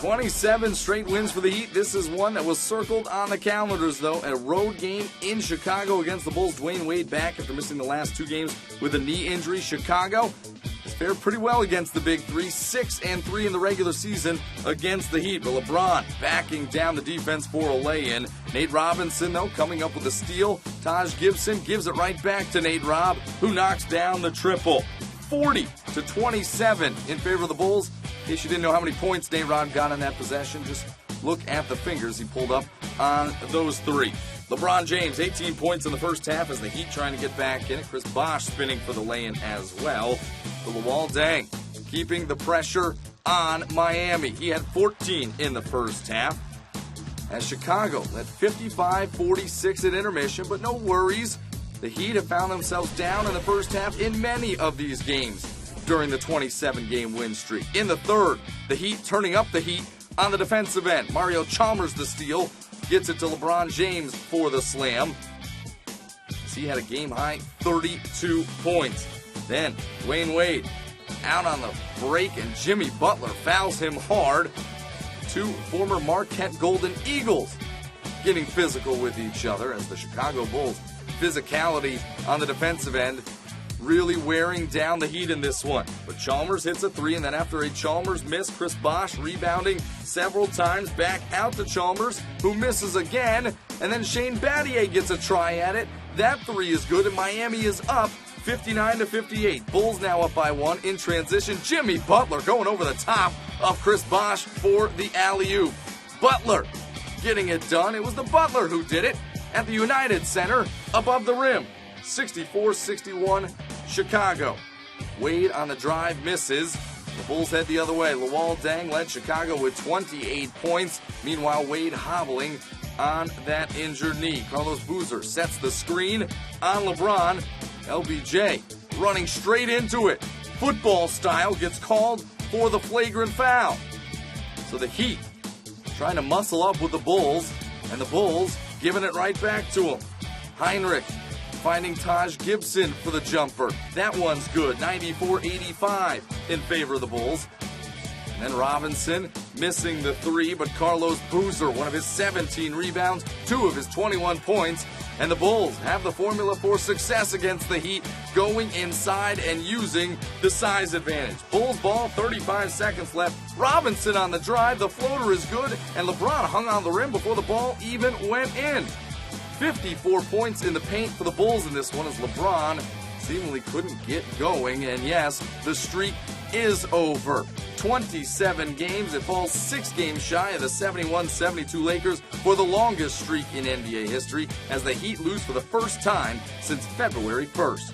27 straight wins for the Heat. This is one that was circled on the calendars, though. A road game in Chicago against the Bulls. Dwayne Wade back after missing the last 2 games with a knee injury. Chicago has fared pretty well against the Big Three. 6-3 in the regular season against the Heat. But LeBron backing down the defense for a lay-in. Nate Robinson, though, coming up with a steal. Taj Gibson gives it right back to Nate Robb, who knocks down the triple. 40-27 in favor of the Bulls. In case you didn't know how many points Nate Robb got in that possession, just look at the fingers he pulled up on those 3. LeBron James, 18 points in the first half as the Heat trying to get back in it. Chris Bosh spinning for the lay-in as well. But Luol Deng keeping the pressure on Miami. He had 14 in the first half. As Chicago led 55-46 at intermission, but no worries. The Heat have found themselves down in the first half in many of these games during the 27-game win streak. In the third, the Heat turning up the heat on the defensive end. Mario Chalmers the steal, gets it to LeBron James for the slam. He had a game-high 32 points. Then Dwayne Wade out on the break, and Jimmy Butler fouls him hard. 2 former Marquette Golden Eagles getting physical with each other as the Chicago Bulls physicality on the defensive end really wearing down the Heat in this one. But Chalmers hits a 3, and then after a Chalmers miss, Chris Bosh rebounding several times back out to Chalmers, who misses again, and then Shane Battier gets a try at it. That 3 is good, and Miami is up 59-58. Bulls now up by 1 in transition. Jimmy Butler going over the top of Chris Bosh for the alley-oop. Butler getting it done. It was the Butler who did it at the United Center above the rim. 64-61 Chicago. Wade on the drive misses. The Bulls head the other way. Luol Deng led Chicago with 28 points. Meanwhile, Wade hobbling on that injured knee. Carlos Boozer sets the screen on LeBron. LBJ running straight into it. Football style, gets called for the flagrant foul. So the Heat trying to muscle up with the Bulls, and the Bulls giving it right back to him. Heinrich finding Taj Gibson for the jumper. That one's good. 94-85 in favor of the Bulls. And then Robinson missing the 3, but Carlos Boozer, one of his 17 rebounds, 2 of his 21 points. And the Bulls have the formula for success against the Heat, going inside and using the size advantage. Bulls ball, 35 seconds left. Robinson on the drive. The floater is good, and LeBron hung on the rim before the ball even went in. 54 points in the paint for the Bulls in this one as LeBron seemingly couldn't get going. And yes, the streak is over. 27 games. It falls 6 games shy of the 71-72 Lakers for the longest streak in NBA history as the Heat lose for the first time since February 1st.